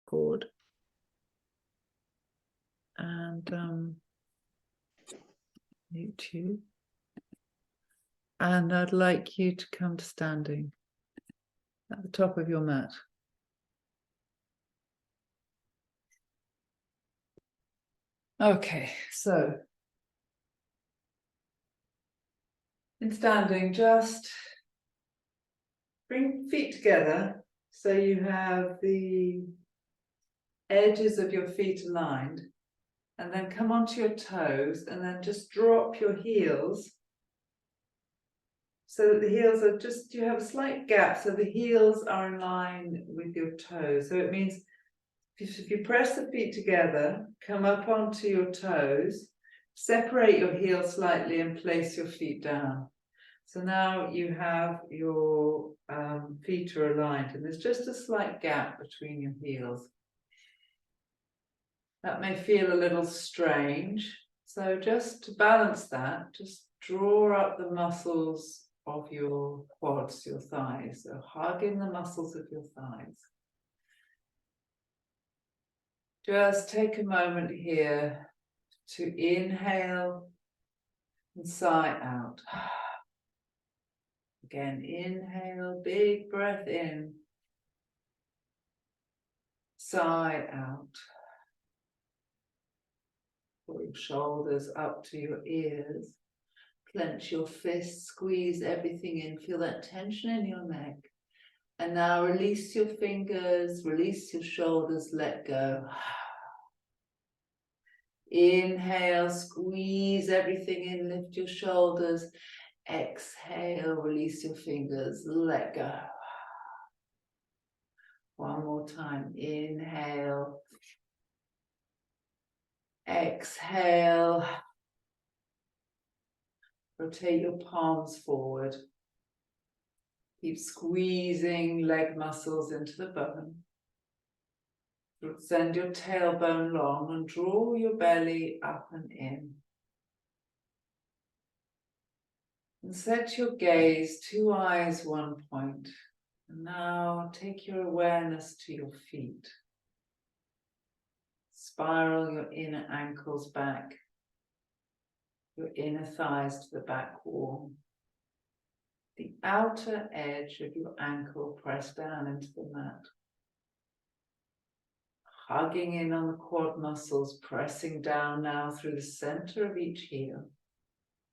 cord. And YouTube. And I'd like you to come to standing at the top of your mat. Okay, so in standing, just bring feet together so you have the edges of your feet aligned, and then come onto your toes and then just drop your heels so that the heels are just, you have a slight gap so the heels are in line with your toes. So it means if you press the feet together, come up onto your toes, separate your heels slightly and place your feet down. So now you have your feet are aligned and there's just a slight gap between your heels. That may feel a little strange. So just to balance that, just draw up the muscles of your quads, your thighs. So hug in the muscles of your thighs. Just take a moment here to inhale and sigh out. Again, inhale, big breath in. Sigh out. Pull your shoulders up to your ears. Clench your fists, squeeze everything in. Feel that tension in your neck. And now release your fingers, release your shoulders, let go. Inhale, squeeze everything in, lift your shoulders. Exhale, release your fingers, let go. One more time, inhale. Exhale. Rotate your palms forward. Keep squeezing leg muscles into the bone. Send your tailbone long and draw your belly up and in. And set your gaze, 2 eyes, 1 point. And now take your awareness to your feet. Spiral your inner ankles back, your inner thighs to the back wall. The outer edge of your ankle pressed down into the mat. Hugging in on the quad muscles, pressing down now through the center of each heel.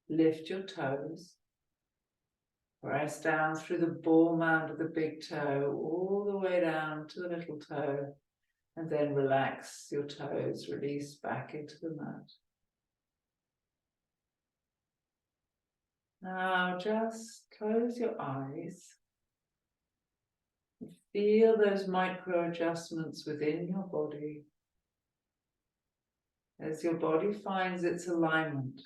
Lift your toes. Press down through the ball mound of the big toe, all the way down to the little toe. And then relax your toes, release back into the mat. Now just close your eyes. Feel those micro adjustments within your body as your body finds its alignment.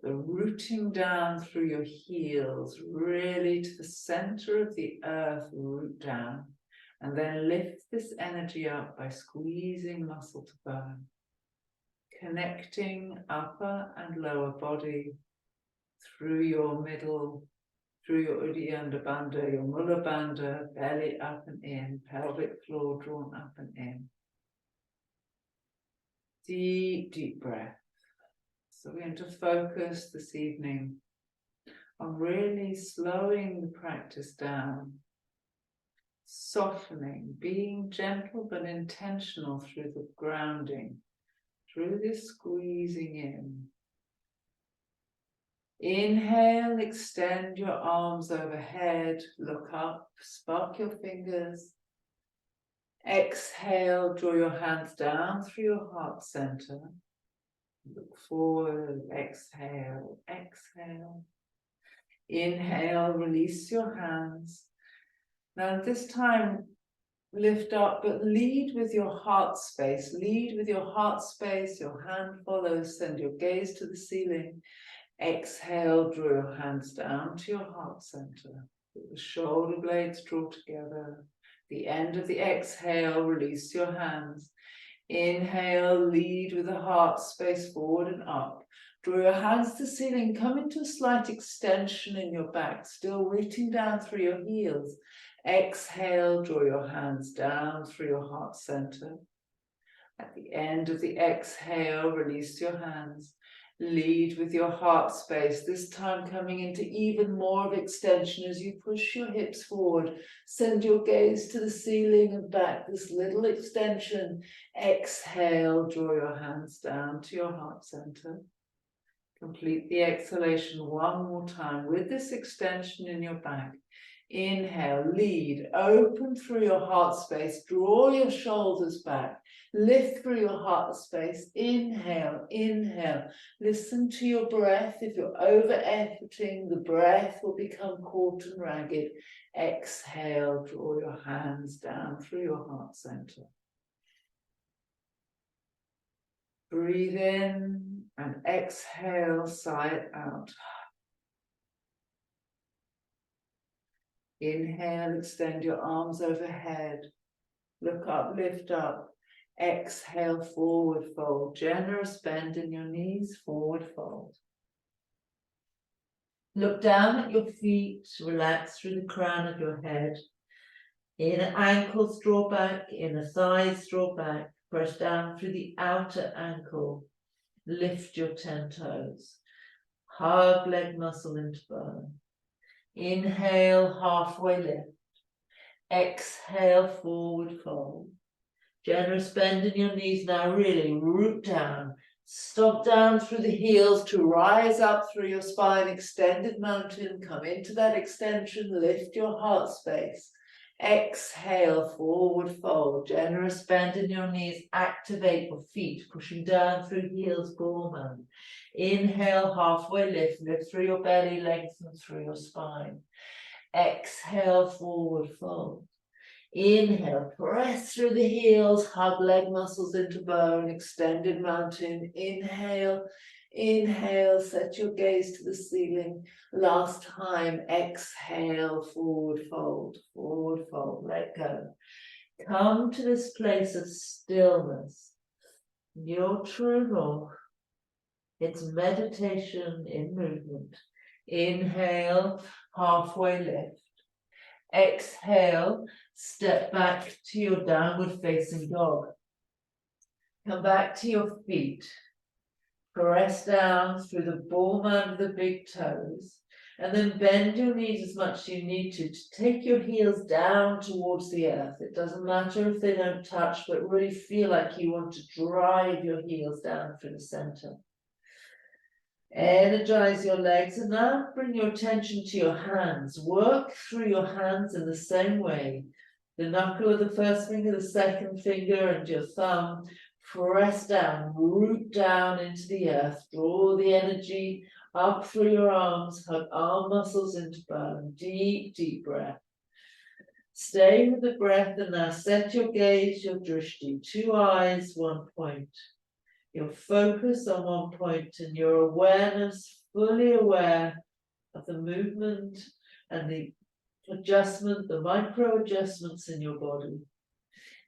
The rooting down through your heels, really to the center of the earth, root down. And then lift this energy up by squeezing muscle to bone. Connecting upper and lower body through your middle, through your Uddiyana Bandha, your Mula Bandha, belly up and in, pelvic floor drawn up and in. Deep, deep breath. So we're going to focus this evening on really slowing the practice down, softening, being gentle but intentional through the grounding, through this squeezing in. Inhale, extend your arms overhead, look up, spark your fingers. Exhale, draw your hands down through your heart center. Look forward, exhale, exhale. Inhale, release your hands. Now this time, lift up, but lead with your heart space. Lead with your heart space, your hand follows, send your gaze to the ceiling. Exhale, draw your hands down to your heart center. The shoulder blades draw together. The end of the exhale, release your hands. Inhale, lead with the heart space forward and up. Draw your hands to the ceiling, come into a slight extension in your back, still rooting down through your heels. Exhale, draw your hands down through your heart center. At the end of the exhale, release your hands. Lead with your heart space, this time coming into even more of extension as you push your hips forward. Send your gaze to the ceiling and back, this little extension. Exhale, draw your hands down to your heart center. Complete the exhalation one more time with this extension in your back. Inhale, lead, open through your heart space, draw your shoulders back, lift through your heart space. Inhale, inhale. Listen to your breath. If you're over-efforting, the breath will become caught and ragged. Exhale, draw your hands down through your heart center. Breathe in and exhale, sigh it out. Inhale, extend your arms overhead. Look up, lift up. Exhale, forward fold. Generous bend in your knees, forward fold. Look down at your feet, relax through the crown of your head. Inner ankles draw back, inner thighs draw back. Press down through the outer ankle. Lift your 10 toes. Hug leg muscle into bone. Inhale, halfway lift. Exhale, forward fold. Generous bend in your knees now, really root down. Stomp down through the heels to rise up through your spine. Extended mountain, come into that extension, lift your heart space. Exhale, forward fold. Generous bend in your knees, activate your feet, pushing down through heels, Gorman. Inhale, halfway lift, lift through your belly, lengthen through your spine. Exhale, forward fold. Inhale, press through the heels, hug leg muscles into bone, extended mountain. Inhale, inhale, set your gaze to the ceiling. Last time, exhale, forward fold, let go. Come to this place of stillness, your true north. It's meditation in movement. Inhale, halfway lift. Exhale, step back to your downward facing dog. Come back to your feet. Press down through the ball mound of the big toes. And then bend your knees as much as you need to take your heels down towards the earth. It doesn't matter if they don't touch, but really feel like you want to drive your heels down through the center. Energize your legs and now bring your attention to your hands. Work through your hands in the same way. The knuckle of the first finger, the second finger, and your thumb. Press down, root down into the earth. Draw the energy up through your arms. Hug arm muscles into bone. Deep, deep breath. Stay with the breath and now set your gaze, your drishti. 2 eyes, 1 point. Your focus on 1 point and your awareness, fully aware of the movement and the adjustment, the micro adjustments in your body.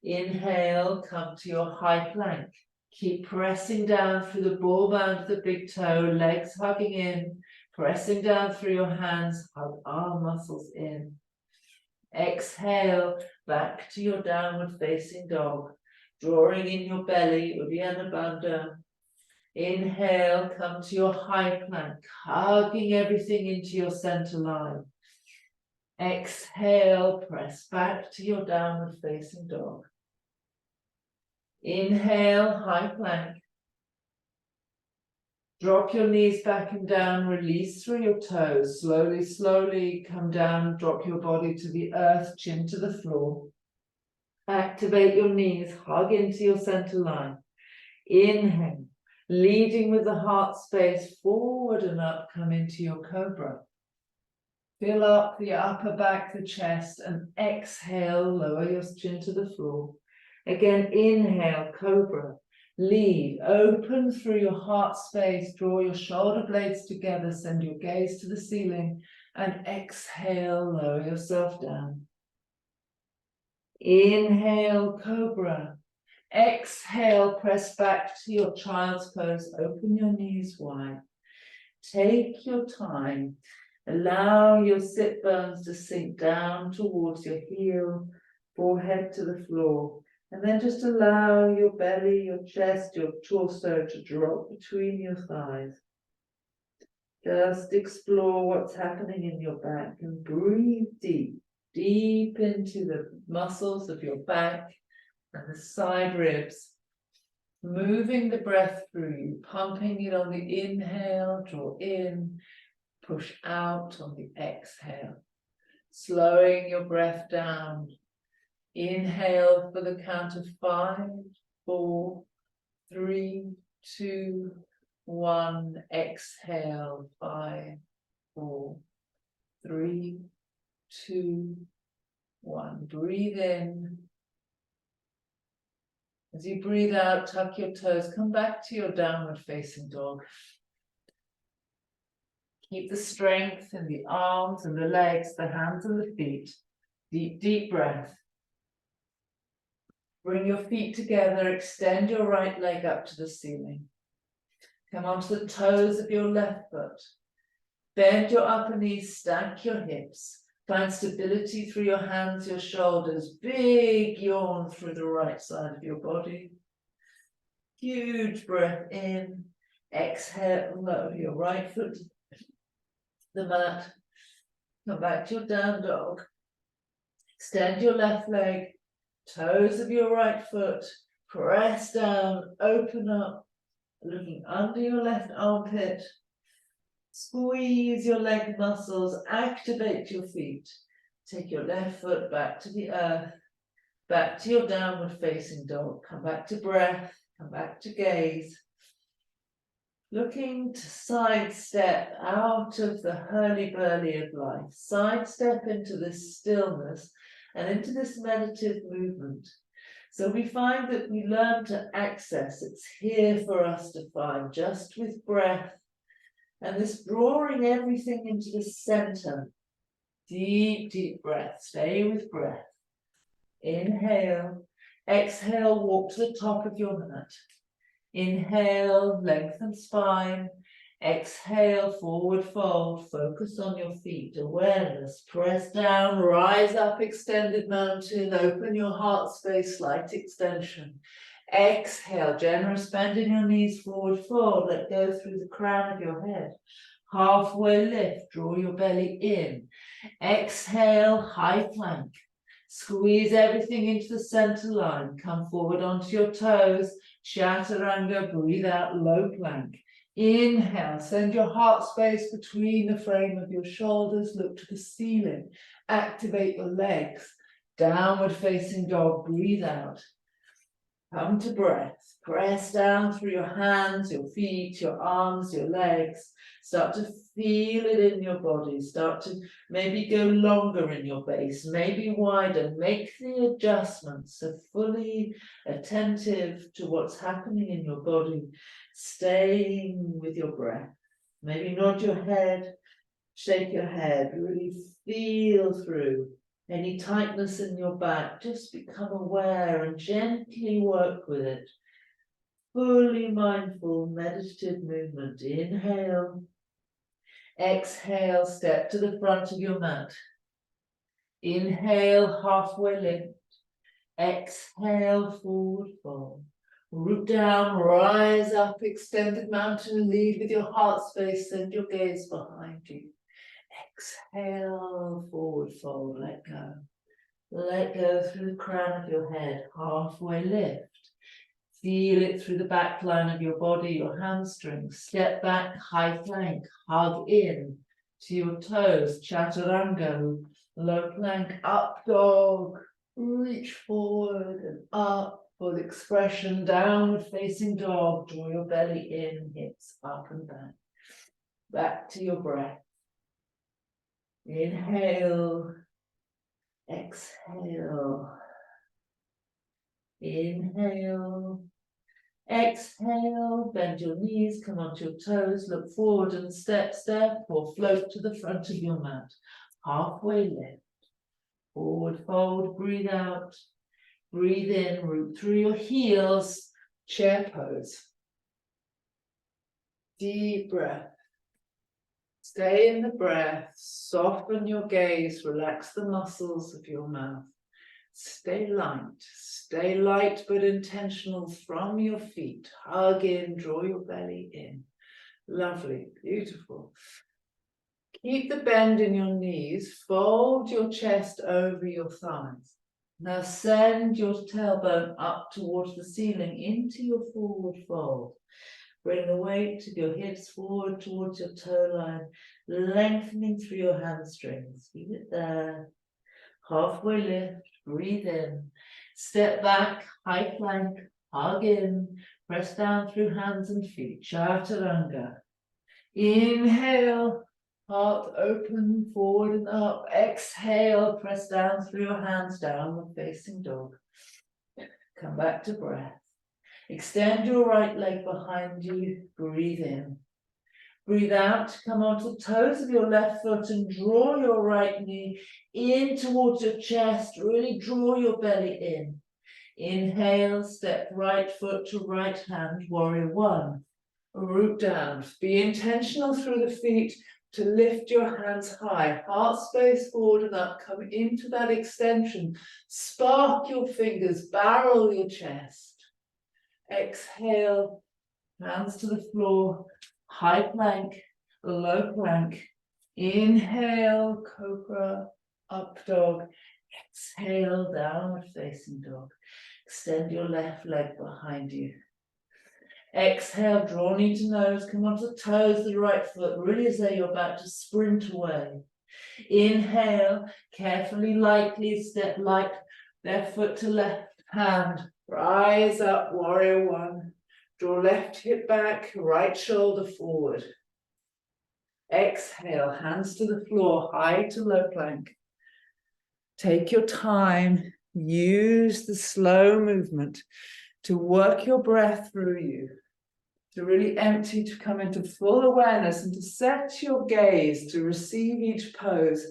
Inhale, come to your high plank. Keep pressing down through the ball mound of the big toe, legs hugging in, pressing down through your hands, hug arm muscles in. Exhale, back to your downward facing dog. Drawing in your belly, Uddiyana Bandha. Inhale, come to your high plank, hugging everything into your center line. Exhale, press back to your downward facing dog. Inhale, high plank. Drop your knees back and down, release through your toes. Slowly, slowly come down, drop your body to the earth, chin to the floor. Activate your knees, hug into your center line. Inhale, leading with the heart space, forward and up, come into your cobra. Fill up the upper back, the chest, and exhale, lower your chin to the floor. Again, inhale, cobra. Lead, open through your heart space, draw your shoulder blades together, send your gaze to the ceiling, and exhale, lower yourself down. Inhale, cobra. Exhale, press back to your child's pose, open your knees wide. Take your time. Allow your sit bones to sink down towards your heel, forehead to the floor. And then just allow your belly, your chest, your torso to drop between your thighs. Just explore what's happening in your back and breathe deep, deep into the muscles of your back and the side ribs. Moving the breath through you, pumping it on the inhale, draw in, push out on the exhale. Slowing your breath down. Inhale for the count of 5, 4, 3, 2, 1. Exhale, 5, 4, 3, 2, 1. Breathe in. As you breathe out, tuck your toes, come back to your downward facing dog. Keep the strength in the arms and the legs, the hands and the feet. Deep, deep breath. Bring your feet together, extend your right leg up to the ceiling. Come onto the toes of your left foot. Bend your upper knees, stack your hips. Find stability through your hands, your shoulders. Big yawn through the right side of your body. Huge breath in. Exhale, lower your right foot to the mat. Come back to your down dog. Extend your left leg. Toes of your right foot. Press down, open up. Looking under your left armpit. Squeeze your leg muscles, activate your feet. Take your left foot back to the earth, back to your downward facing dog. Come back to breath, come back to gaze. Looking to sidestep out of the hurly-burly of life. Sidestep into this stillness and into this meditative movement. So we find that we learn to access, it's here for us to find, just with breath. And this drawing everything into the center. Deep, deep breath. Stay with breath. Inhale. Exhale, walk to the top of your mat. Inhale, lengthen spine. Exhale, forward fold. Focus on your feet. Awareness. Press down, rise up, extended mountain. Open your heart space, slight extension. Exhale, generous bend in your knees, forward fold, let go through the crown of your head. Halfway lift, draw your belly in. Exhale, high plank. Squeeze everything into the center line. Come forward onto your toes. Chaturanga, breathe out, low plank. Inhale, send your heart space between the frame of your shoulders. Look to the ceiling. Activate your legs. Downward facing dog, breathe out. Come to breath. Press down through your hands, your feet, your arms, your legs. Start to feel it in your body. Start to maybe go longer in your base, maybe wider. Make the adjustments. So fully attentive to what's happening in your body. Staying with your breath. Maybe nod your head, shake your head. Really feel through. Any tightness in your back, just become aware and gently work with it. Fully mindful, meditative movement. Inhale. Exhale, step to the front of your mat. Inhale, halfway lift. Exhale, forward fold. Root down, rise up, extended mountain, lead with your heart space, send your gaze behind you. Exhale, forward fold, let go. Let go through the crown of your head, halfway lift. Feel it through the back line of your body, your hamstrings. Step back, high plank, hug in to your toes, chaturanga, low plank, up dog. Reach forward and up, full expression, downward facing dog. Draw your belly in, hips up and back. Back to your breath. Inhale, exhale. Inhale, exhale, bend your knees, come onto your toes, look forward and step, or float to the front of your mat. Halfway lift, forward fold, breathe out, breathe in, root through your heels, chair pose. Deep breath. Stay in the breath, soften your gaze, relax the muscles of your mouth. Stay light but intentional from your feet. Hug in, draw your belly in. Lovely, beautiful. Keep the bend in your knees, fold your chest over your thighs. Now send your tailbone up towards the ceiling into your forward fold. Bring the weight of your hips forward towards your toe line, lengthening through your hamstrings. Keep it there. Halfway lift, breathe in. Step back, high plank, hug in. Press down through hands and feet. Chaturanga. Inhale, heart open, forward and up. Exhale, press down through your hands, downward facing dog. Come back to breath. Extend your right leg behind you, breathe in. Breathe out, come onto the toes of your left foot and draw your right knee in towards your chest, really draw your belly in. Inhale, step right foot to right hand, warrior one. Root down, be intentional through the feet to lift your hands high, heart space forward and up, come into that extension, spark your fingers, barrel your chest. Exhale, hands to the floor, high plank, low plank. Inhale, cobra, up dog. Exhale, downward facing dog. Extend your left leg behind you. Exhale, draw knee to nose, come onto the toes of the right foot, really as though you're about to sprint away. Inhale, carefully, lightly, step light, left foot to left hand. Rise up, warrior one. Draw left hip back, right shoulder forward. Exhale, hands to the floor, high to low plank. Take your time, use the slow movement to work your breath through you, to really empty, to come into full awareness and to set your gaze to receive each pose.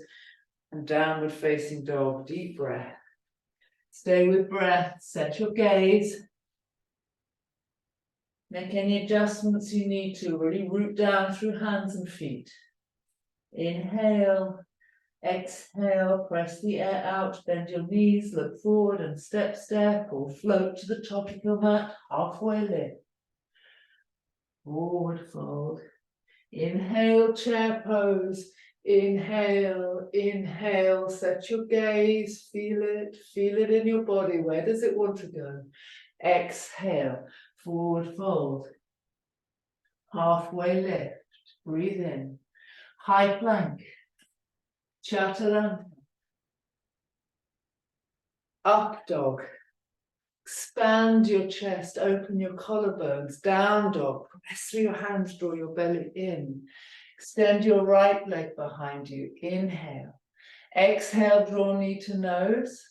And downward facing dog, deep breath. Stay with breath, set your gaze. Make any adjustments you need to, really root down through hands and feet. Inhale, exhale, press the air out, bend your knees, look forward and step, or float to the top of your mat, halfway lift. Forward fold. Inhale, chair pose. Inhale, inhale, set your gaze, feel it in your body. Where does it want to go? Exhale, forward fold. Halfway lift, breathe in. High plank, chaturanga. Up dog. Expand your chest, open your collarbones. Down dog, press through your hands, draw your belly in. Extend your right leg behind you. Inhale. Exhale, draw knee to nose.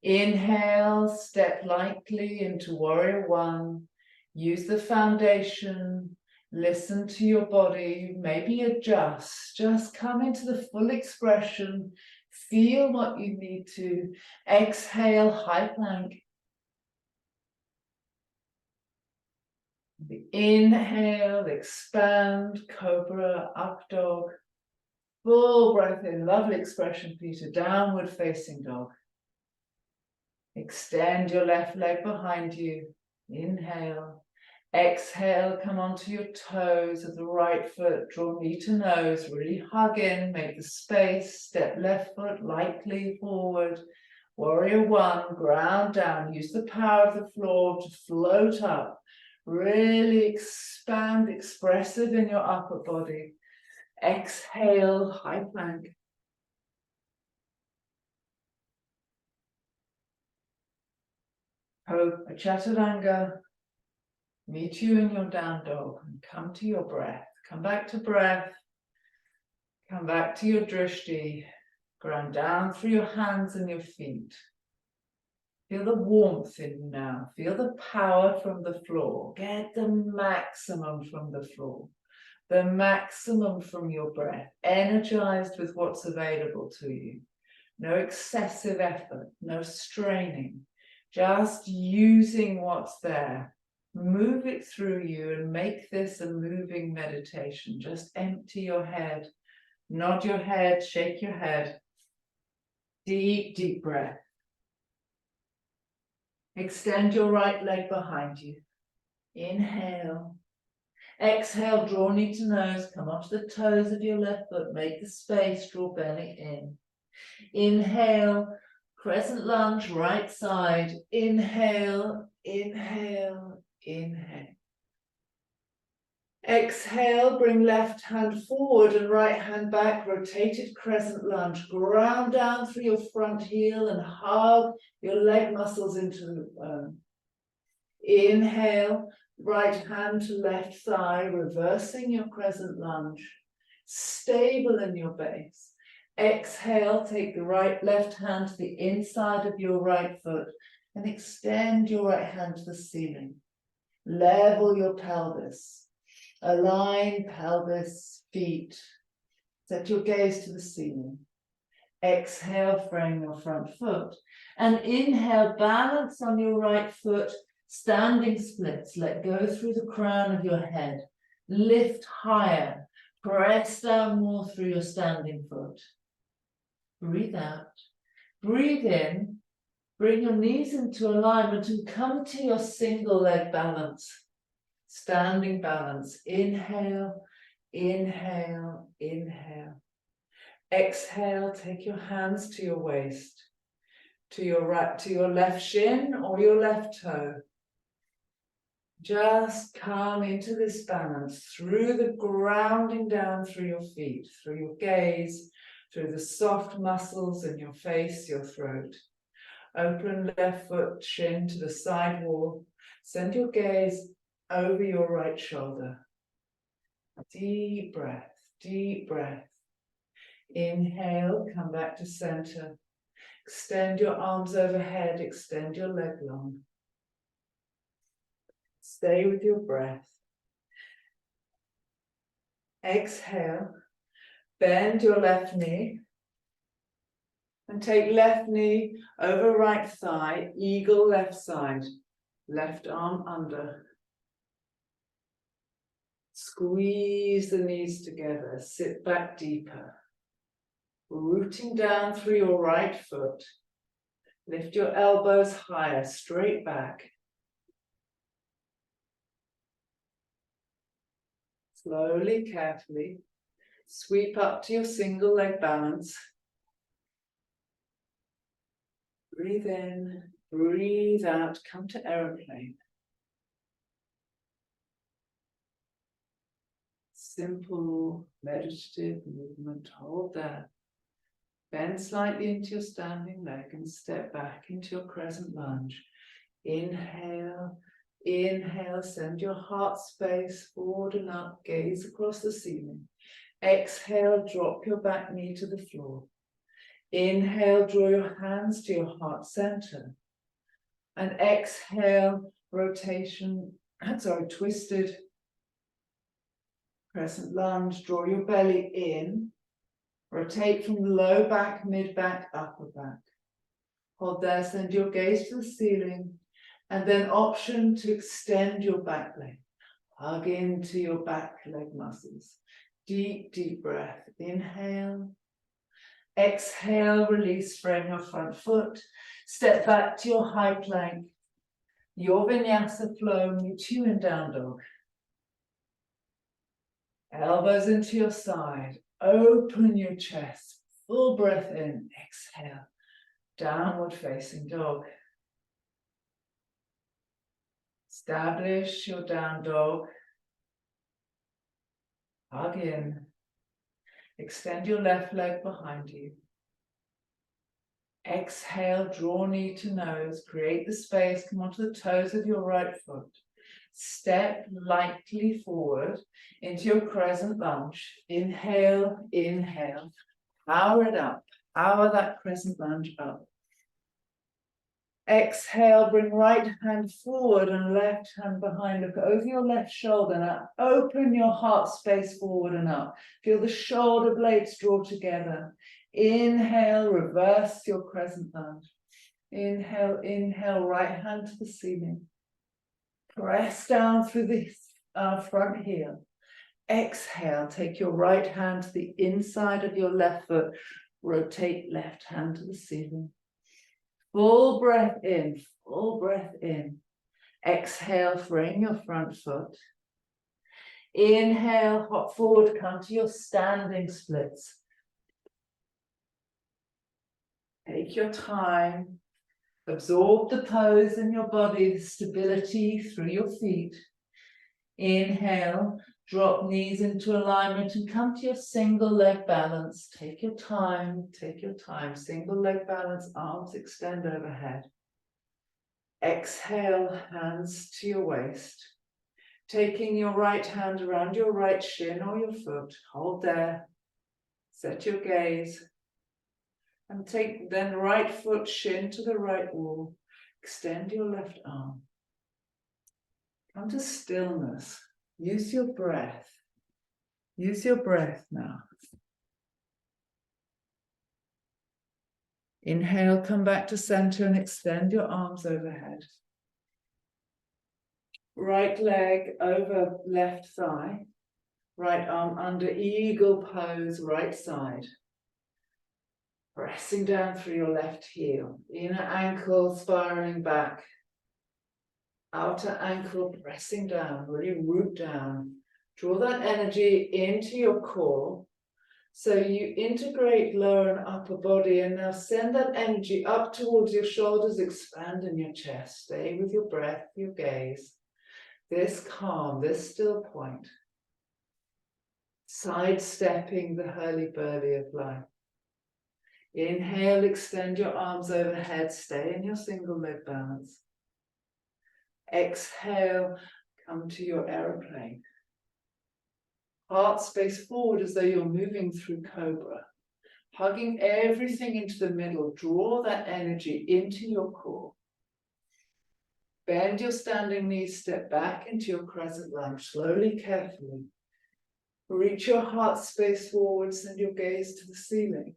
Inhale, step lightly into warrior one. Use the foundation. Listen to your body. Maybe adjust. Just come into the full expression. Feel what you need to. Exhale, high plank. Inhale, expand, cobra, up dog. Full breath in, lovely expression, Peter. Downward facing dog. Extend your left leg behind you. Inhale. Exhale, come onto your toes of the right foot. Draw knee to nose, really hug in, make the space. Step left foot lightly forward. Warrior one, ground down. Use the power of the floor to float up. Really expand, expressive in your upper body. Exhale, high plank. Hope a chaturanga. Meet you in your down dog and come to your breath. Come back to breath. Come back to your drishti. Ground down through your hands and your feet. Feel the warmth in you now. Feel the power from the floor. Get the maximum from the floor. The maximum from your breath. Energized with what's available to you. No excessive effort. No straining. Just using what's there. Move it through you and make this a moving meditation. Just empty your head, nod your head, shake your head. Deep, deep breath. Extend your right leg behind you. Inhale. Exhale, draw knee to nose, come onto the toes of your left foot, make the space, draw belly in. Inhale, crescent lunge, right side. Inhale, inhale, inhale. Exhale, bring left hand forward and right hand back, rotated crescent lunge. Ground down through your front heel and hug your leg muscles into the bone. Inhale, right hand to left thigh, reversing your crescent lunge. Stable in your base. Exhale, take the left hand to the inside of your right foot and extend your right hand to the ceiling. Level your pelvis. Align pelvis, feet. Set your gaze to the ceiling. Exhale, frame your front foot. And inhale, balance on your right foot, standing splits. Let go through the crown of your head. Lift higher. Press down more through your standing foot. Breathe out. Breathe in. Bring your knees into alignment and come to your single leg balance. Standing balance. Inhale, inhale, inhale. Exhale, take your hands to your waist, to your left shin or your left toe. Just come into this balance through the grounding down through your feet, through your gaze, through the soft muscles in your face, your throat. Open left foot, shin to the side wall. Send your gaze over your right shoulder. Deep breath, deep breath. Inhale, come back to center. Extend your arms overhead, extend your leg long. Stay with your breath. Exhale, bend your left knee. And take left knee over right thigh, eagle left side. Left arm under. Squeeze the knees together, sit back deeper. Rooting down through your right foot. Lift your elbows higher, straight back. Slowly, carefully, sweep up to your single leg balance. Breathe in, breathe out, come to aeroplane. Simple, meditative movement, hold there. Bend slightly into your standing leg and step back into your crescent lunge. Inhale, inhale, send your heart space forward and up, gaze across the ceiling. Exhale, drop your back knee to the floor. Inhale, draw your hands to your heart center. And exhale, twisted crescent lunge. Draw your belly in. Rotate from low back, mid back, upper back. Hold there, send your gaze to the ceiling. And then option to extend your back leg. Hug into your back leg muscles. Deep, deep breath. Inhale. Exhale, release, frame your front foot. Step back to your high plank. Your vinyasa flow, meet you in down dog. Elbows into your side. Open your chest. Full breath in. Exhale. Downward facing dog. Establish your down dog. Hug in. Extend your left leg behind you. Exhale, draw knee to nose. Create the space. Come onto the toes of your right foot. Step lightly forward into your crescent lunge. Inhale, inhale. Power it up. Power that crescent lunge up. Exhale, bring right hand forward and left hand behind. Look over your left shoulder. Now open your heart space forward and up. Feel the shoulder blades draw together. Inhale, reverse your crescent lunge. Inhale, inhale, right hand to the ceiling. Press down through the front heel. Exhale, take your right hand to the inside of your left foot. Rotate left hand to the ceiling. Full breath in, full breath in. Exhale, frame your front foot. Inhale, hop forward, come to your standing splits. Take your time. Absorb the pose in your body, the stability through your feet. Inhale, drop knees into alignment and come to your single leg balance. Take your time, take your time. Single leg balance, arms extend overhead. Exhale, hands to your waist. Taking your right hand around your right shin or your foot. Hold there. Set your gaze. And take then right foot, shin to the right wall. Extend your left arm. Come to stillness. Use your breath. Use your breath now. Inhale, come back to center and extend your arms overhead. Right leg over left thigh. Right arm under eagle pose, right side. Pressing down through your left heel. Inner ankle spiraling back. Outer ankle pressing down, really root down. Draw that energy into your core. So you integrate lower and upper body, and now send that energy up towards your shoulders, expand in your chest. Stay with your breath, your gaze. This calm, this still point. Sidestepping the hurly-burly of life. Inhale, extend your arms overhead, stay in your single leg balance. Exhale, come to your aeroplane. Heart space forward as though you're moving through cobra. Hugging everything into the middle, draw that energy into your core. Bend your standing knees, step back into your crescent lunge, slowly, carefully. Reach your heart space forward, send your gaze to the ceiling.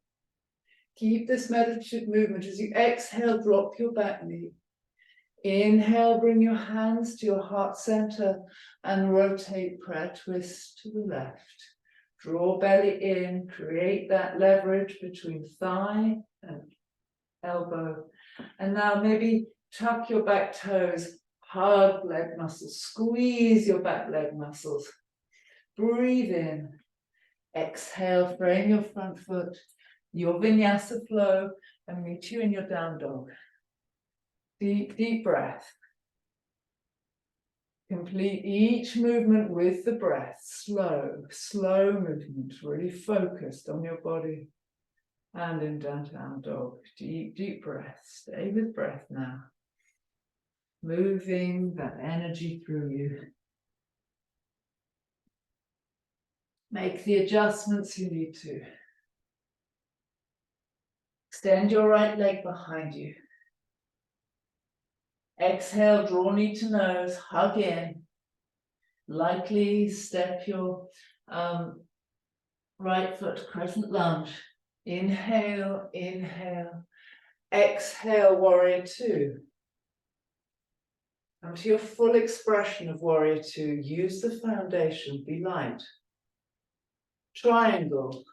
Keep this meditative movement. As you exhale, drop your back knee. Inhale, bring your hands to your heart center and rotate, prayer twist to the left. Draw belly in, create that leverage between thigh and elbow. And now maybe tuck your back toes, hug leg muscles, squeeze your back leg muscles. Breathe in. Exhale, frame your front foot, your vinyasa flow, and meet you in your down dog. Deep, deep breath. Complete each movement with the breath. Slow, slow movement, really focused on your body. And in down dog. Deep, deep breath. Stay with breath now. Moving that energy through you. Make the adjustments you need to. Extend your right leg behind you. Exhale, draw knee to nose, hug in. Lightly step your right foot, crescent lunge. Inhale, inhale. Exhale, warrior two. Come to your full expression of warrior two. Use the foundation, be light. Triangle.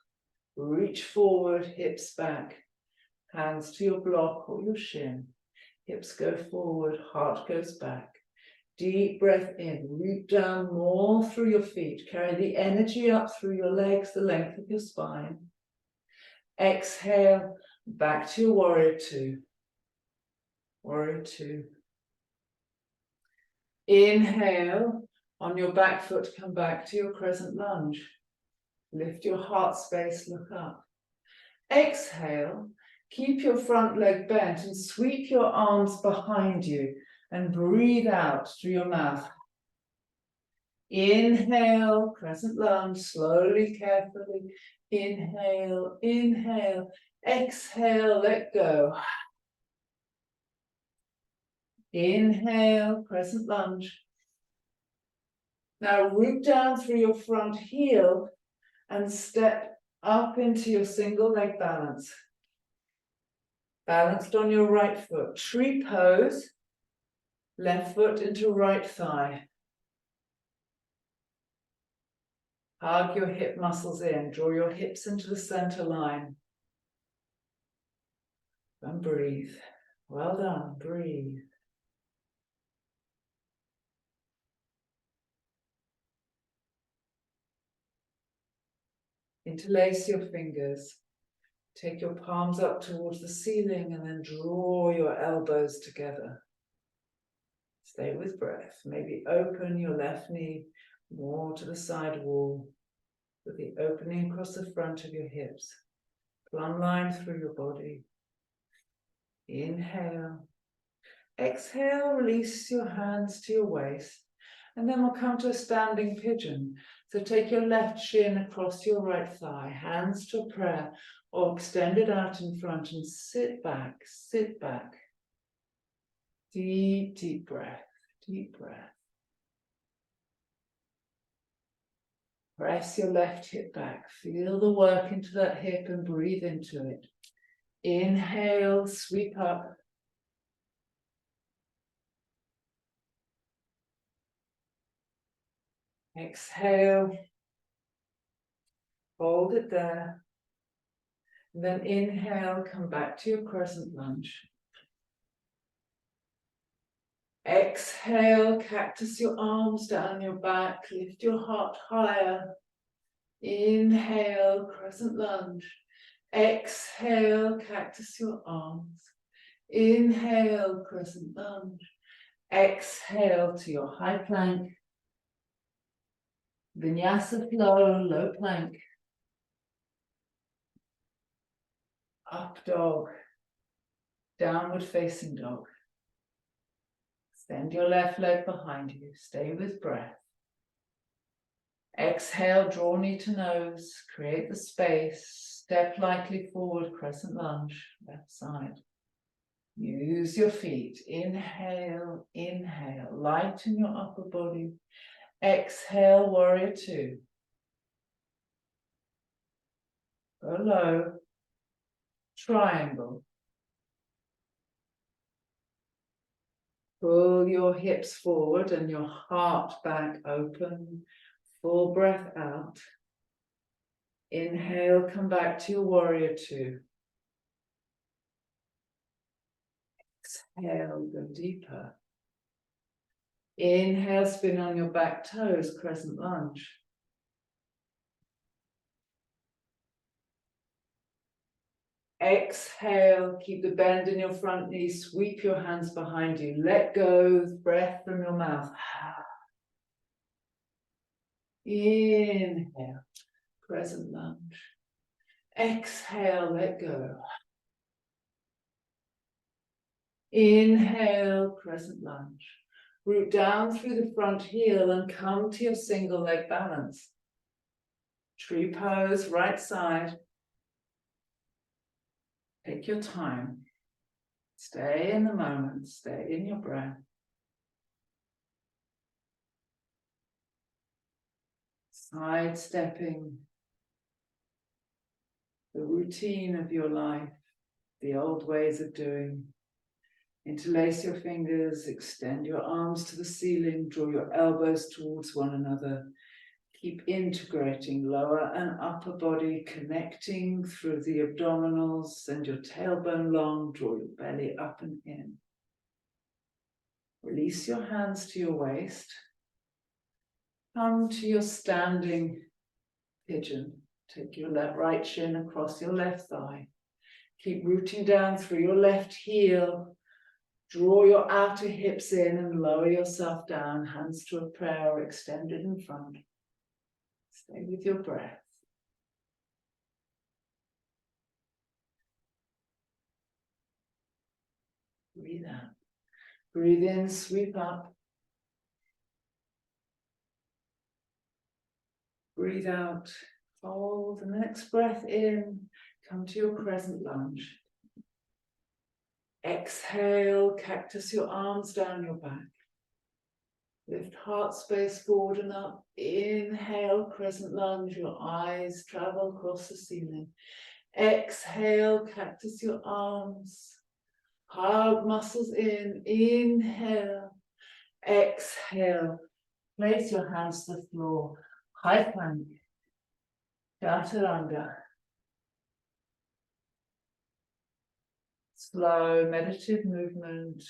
Reach forward, hips back. Hands to your block or your shin. Hips go forward, heart goes back. Deep breath in, root down more through your feet. Carry the energy up through your legs, the length of your spine. Exhale, back to your warrior two. Warrior two. Inhale, on your back foot, come back to your crescent lunge. Lift your heart space, look up. Exhale, keep your front leg bent and sweep your arms behind you and breathe out through your mouth. Inhale, crescent lunge, slowly, carefully. Inhale, inhale. Exhale, let go. Inhale, crescent lunge. Now root down through your front heel and step up into your single leg balance. Balanced on your right foot. Tree pose. Left foot into right thigh. Hug your hip muscles in. Draw your hips into the center line. And breathe. Well done. Breathe. Interlace your fingers. Take your palms up towards the ceiling and then draw your elbows together. Stay with breath. Maybe open your left knee more to the side wall with the opening across the front of your hips. Plumb line through your body. Inhale. Exhale, release your hands to your waist. And then we'll come to a standing pigeon. So take your left shin across your right thigh, hands to a prayer, or extend it out in front and sit back, sit back. Deep, deep breath, deep breath. Press your left hip back. Feel the work into that hip and breathe into it. Inhale, sweep up. Exhale. Hold it there. And then inhale, come back to your crescent lunge. Exhale, cactus your arms down your back, lift your heart higher. Inhale, crescent lunge. Exhale, cactus your arms. Inhale, crescent lunge. Exhale to your high plank. Vinyasa flow, low plank. Up dog. Downward facing dog. Extend your left leg behind you. Stay with breath. Exhale, draw knee to nose. Create the space. Step lightly forward, crescent lunge, left side. Use your feet. Inhale, inhale. Lighten your upper body. Exhale, warrior two. Go low. Triangle. Pull your hips forward and your heart back open. Full breath out. Inhale, come back to your warrior two. Exhale, go deeper. Inhale, spin on your back toes, crescent lunge. Exhale, keep the bend in your front knee, sweep your hands behind you. Let go, breath from your mouth. Inhale, crescent lunge. Exhale, let go. Inhale, crescent lunge. Root down through the front heel and come to your single leg balance. Tree pose, right side. Take your time. Stay in the moment, stay in your breath. Sidestepping the routine of your life, the old ways of doing. Interlace your fingers, extend your arms to the ceiling, draw your elbows towards one another. Keep integrating lower and upper body, connecting through the abdominals. Send your tailbone long, draw your belly up and in. Release your hands to your waist. Come to your standing pigeon. Take your right shin across your left thigh. Keep rooting down through your left heel. Draw your outer hips in and lower yourself down, hands to a prayer or extended in front. Stay with your breath. Breathe out. Breathe in, sweep up. Breathe out, hold, and the next breath in, come to your crescent lunge. Exhale, cactus your arms down your back. Lift heart space forward and up. Inhale, crescent lunge, your eyes travel across the ceiling. Exhale, cactus your arms. Hug muscles in. Inhale. Exhale. Place your hands to the floor. High plank. Chaturanga. Slow meditative movement.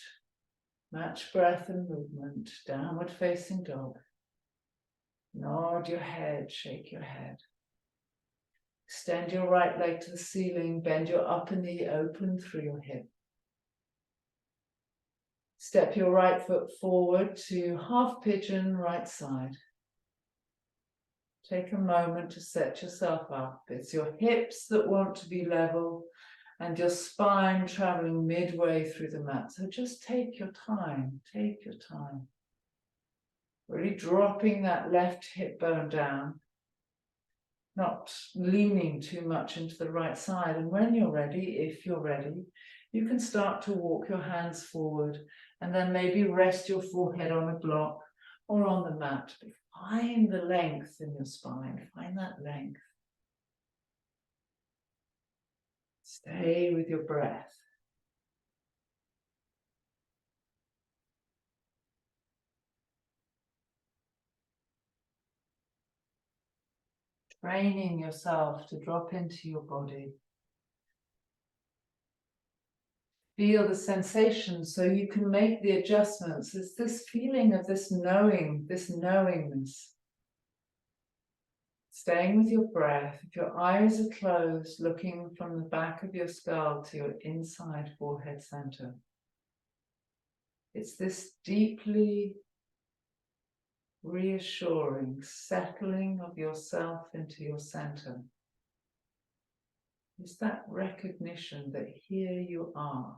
Match breath and movement. Downward facing dog. Nod your head, shake your head. Extend your right leg to the ceiling, bend your upper knee open through your hip. Step your right foot forward to half pigeon right side. Take a moment to set yourself up. It's your hips that want to be level and your spine traveling midway through the mat. So just take your time, take your time. Really dropping that left hip bone down. Not leaning too much into the right side. And when you're ready, if you're ready, you can start to walk your hands forward and then maybe rest your forehead on a block or on the mat. But find the length in your spine. Find that length. Stay with your breath. Training yourself to drop into your body. Feel the sensation so you can make the adjustments. It's this feeling of this knowing, this knowingness. Staying with your breath. If your eyes are closed, looking from the back of your skull to your inside forehead center. It's this deeply reassuring settling of yourself into your center. It's that recognition that here you are.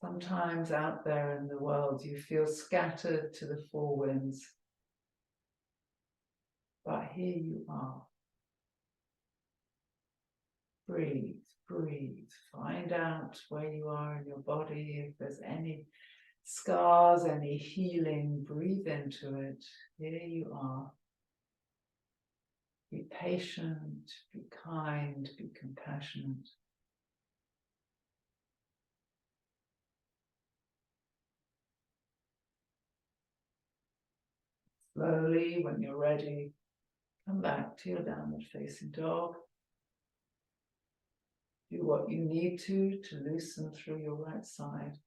Sometimes out there in the world you feel scattered to the four winds. But here you are. Breathe, breathe. Find out where you are in your body. If there's any scars, any healing, breathe into it. Here you are. Be patient, be kind, be compassionate. Slowly, when you're ready, come back to your downward facing dog. Do what you need to loosen through your right side.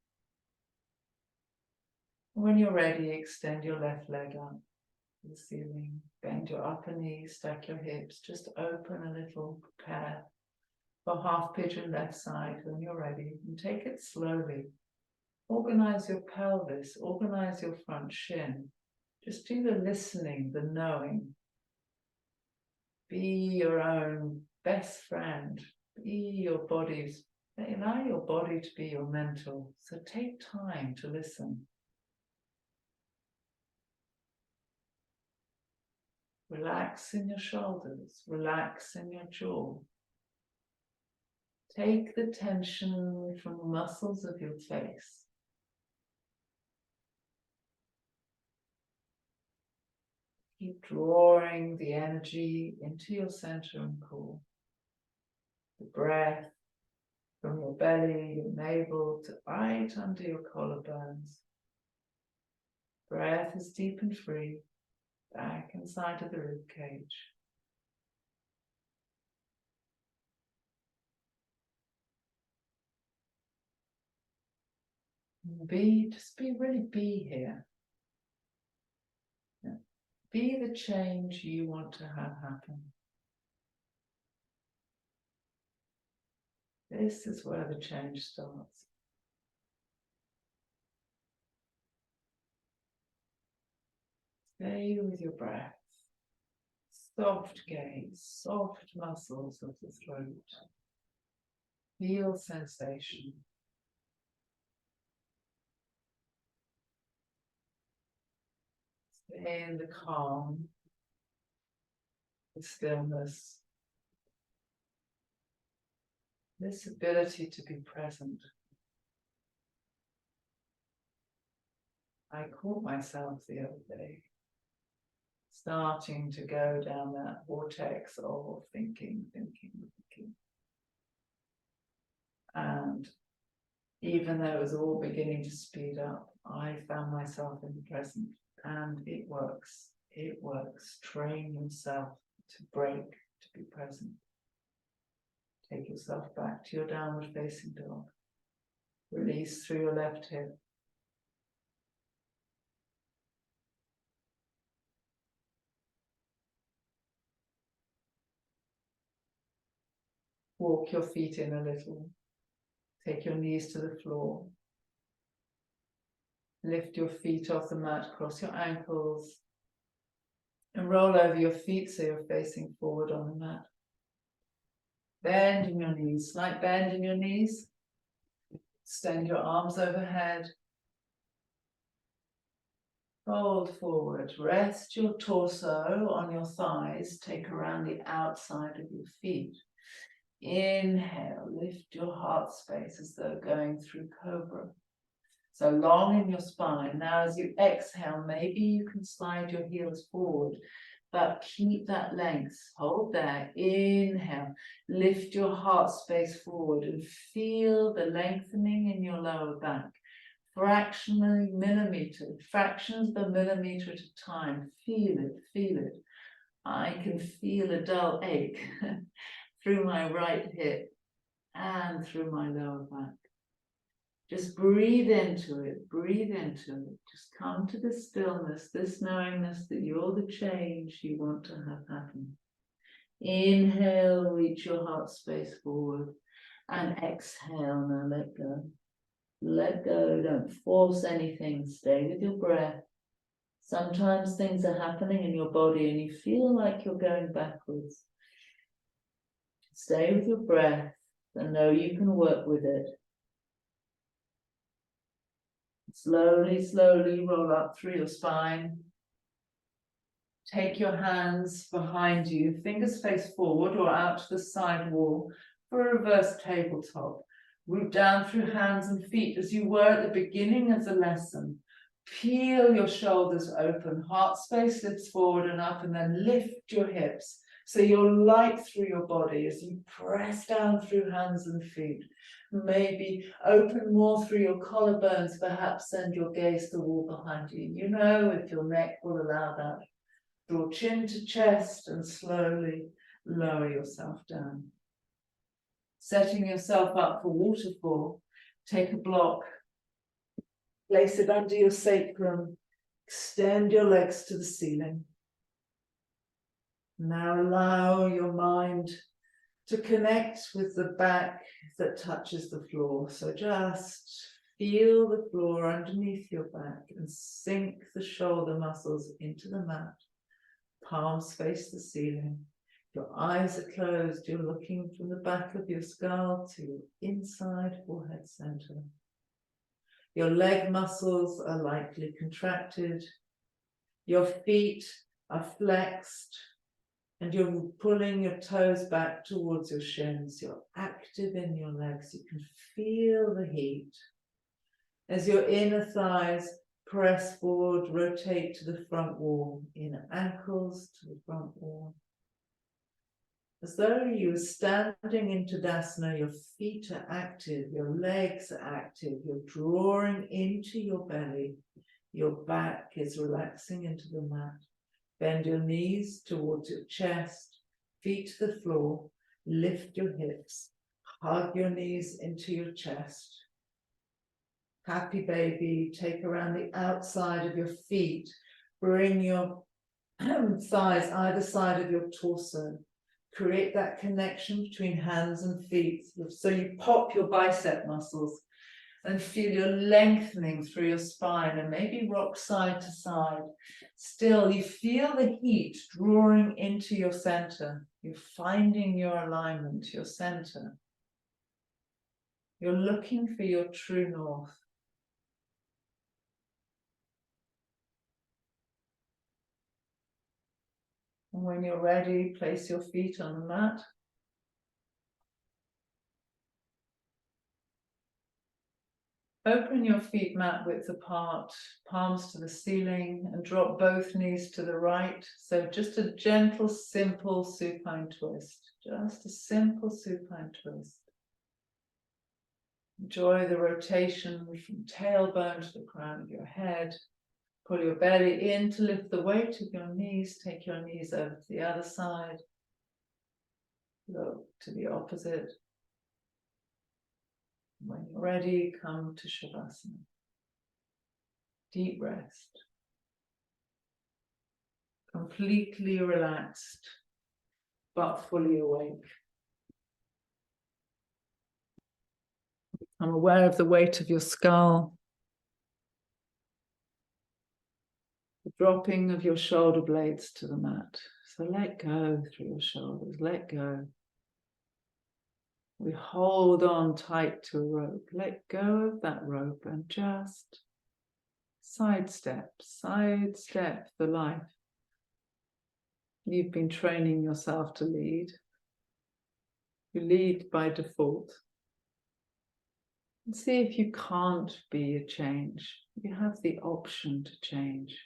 When you're ready, extend your left leg up to the ceiling. Bend your upper knee, stack your hips, just open a little, prepare for half pigeon left side when you're ready. And take it slowly. Organize your pelvis, organize your front shin. Just do the listening, the knowing. Be your own best friend. Be your body's, allow your body to be your mentor. So take time to listen. Relax in your shoulders, relax in your jaw. Take the tension from the muscles of your face. Keep drawing the energy into your center and core. The breath from your belly, your navel, to right under your collarbones. Breath is deep and free, back inside of the rib cage. Really be here. Be the change you want to have happen. This is where the change starts. Stay with your breath. Soft gaze, soft muscles of the throat. Feel sensation. Stay in the calm, the stillness. This ability to be present. I caught myself the other day, starting to go down that vortex of thinking. And even though it was all beginning to speed up, I found myself in the present, and it works. It works. Train yourself to break, to be present. Take yourself back to your downward facing dog. Release through your left hip. Walk your feet in a little. Take your knees to the floor. Lift your feet off the mat, cross your ankles, and roll over your feet so you're facing forward on the mat. Bend in your knees, slight bend in your knees. Extend your arms overhead. Fold forward. Rest your torso on your thighs. Take around the outside of your feet. Inhale, lift your heart space as though going through cobra. So long in your spine. Now as you exhale, maybe you can slide your heels forward, but keep that length. Hold there. Inhale, lift your heart space forward and feel the lengthening in your lower back. Fractions of a millimeter at a time. Feel it, feel it. I can feel a dull ache through my right hip and through my lower back. Just breathe into it, breathe into it. Just come to this stillness, this knowingness that you're the change you want to have happen. Inhale, reach your heart space forward, and exhale, now let go. Let go, don't force anything, stay with your breath. Sometimes things are happening in your body and you feel like you're going backwards. Stay with your breath and know you can work with it. Slowly, slowly roll up through your spine. Take your hands behind you, fingers face forward or out to the side wall for a reverse tabletop. Root down through hands and feet as you were at the beginning of the lesson. Peel your shoulders open, heart space lifts forward and up, and then lift your hips so you're light through your body as you press down through hands and feet. Maybe open more through your collarbones, perhaps send your gaze to the wall behind you. You know if your neck will allow that. Draw chin to chest and slowly lower yourself down. Setting yourself up for waterfall, take a block, place it under your sacrum, extend your legs to the ceiling. Now allow your mind to connect with the back that touches the floor. So just feel the floor underneath your back and sink the shoulder muscles into the mat. Palms face the ceiling. Your eyes are closed. You're looking from the back of your skull to your inside forehead center. Your leg muscles are lightly contracted. Your feet are flexed. And you're pulling your toes back towards your shins. You're active in your legs. You can feel the heat. As your inner thighs press forward, rotate to the front wall. Inner ankles to the front wall. As though you were standing in Tadasana, your feet are active, your legs are active. You're drawing into your belly. Your back is relaxing into the mat. Bend your knees towards your chest, feet to the floor, lift your hips, hug your knees into your chest. Happy baby, take around the outside of your feet, bring your thighs either side of your torso. Create that connection between hands and feet, so you pop your bicep muscles and feel your lengthening through your spine and maybe rock side to side. Still, you feel the heat drawing into your center. You're finding your alignment, your center. You're looking for your true north. And when you're ready, place your feet on the mat. Open your feet mat width apart, palms to the ceiling, and drop both knees to the right. So just a gentle, simple supine twist. Just a simple supine twist. Enjoy the rotation from tailbone to the crown of your head. Pull your belly in to lift the weight of your knees. Take your knees over to the other side. Look to the opposite. When you're ready, come to Shavasana. Deep rest. Completely relaxed, but fully awake. I'm aware of the weight of your skull. The dropping of your shoulder blades to the mat. So let go through your shoulders, let go. We hold on tight to a rope. Let go of that rope and just sidestep the life you've been training yourself to lead. You lead by default. And see if you can't be a change. You have the option to change.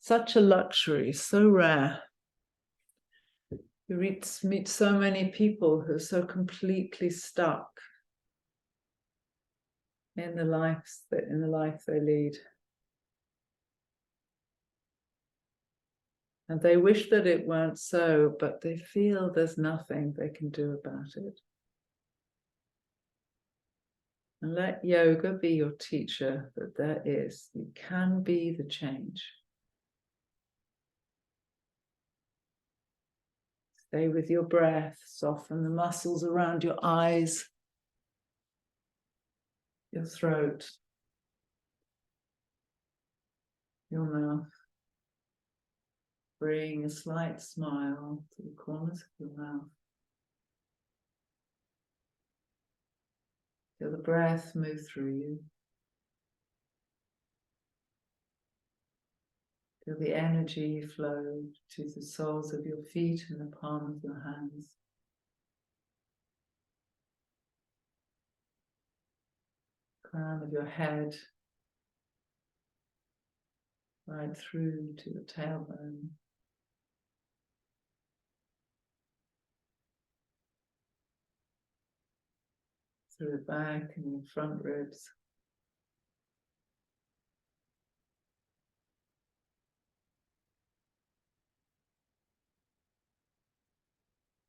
Such a luxury, so rare. You meet so many people who are so completely stuck in the life they lead. And they wish that it weren't so, but they feel there's nothing they can do about it. And let yoga be your teacher that there is. You can be the change. Stay with your breath. Soften the muscles around your eyes, your throat, your mouth. Bring a slight smile to the corners of your mouth. Feel the breath move through you. Feel the energy flow to the soles of your feet and the palm of your hands. Crown of your head, right through to the tailbone. Through the back and your front ribs.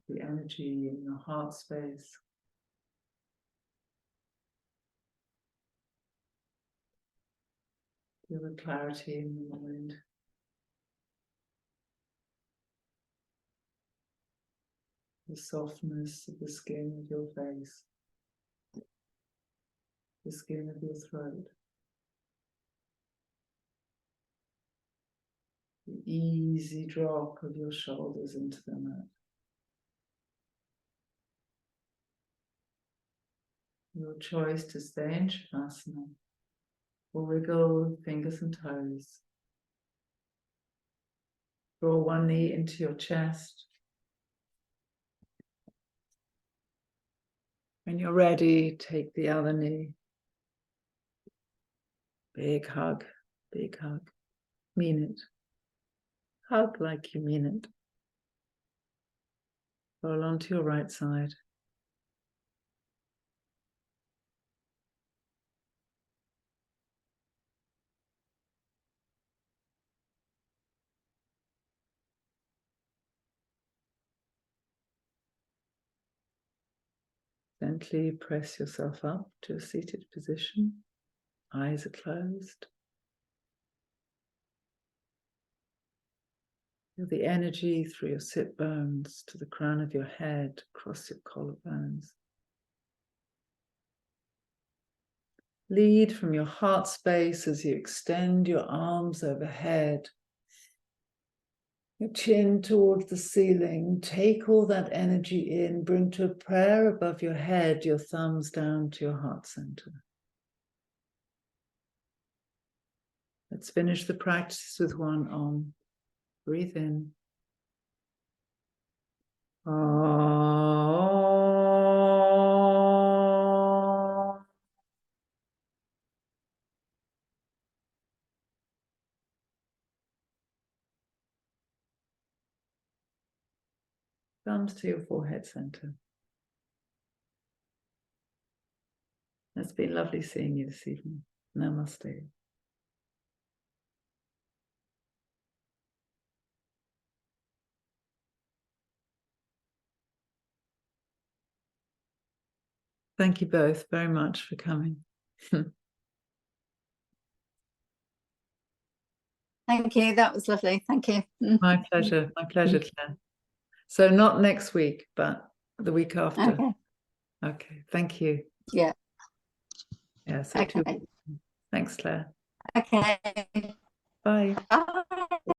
The energy in your heart space. Feel the clarity in your mind. The softness of the skin of your face. The skin of your throat. The easy drop of your shoulders into the mat. Your choice to stay in Shavasana or wiggle fingers and toes. Draw one knee into your chest. When you're ready, take the other knee. Big hug, big hug. Mean it. Hug like you mean it. Roll onto your right side. Gently press yourself up to a seated position. Eyes are closed. Feel the energy through your sit bones to the crown of your head, across your collarbones. Lead from your heart space as you extend your arms overhead. Your chin towards the ceiling. Take all that energy in. Bring to a prayer above your head, your thumbs down to your heart center. Let's finish the practice with one Om. Breathe in. Om. Thumbs to your forehead center. It's been lovely seeing you this evening. Namaste. Thank you both very much for coming. Thank you. That was lovely. Thank you. My pleasure. My pleasure, Claire. So not next week, but the week after. Okay. Okay. Thank you. Yeah. Yeah. So Okay. thanks, Claire. Okay. Bye. Bye.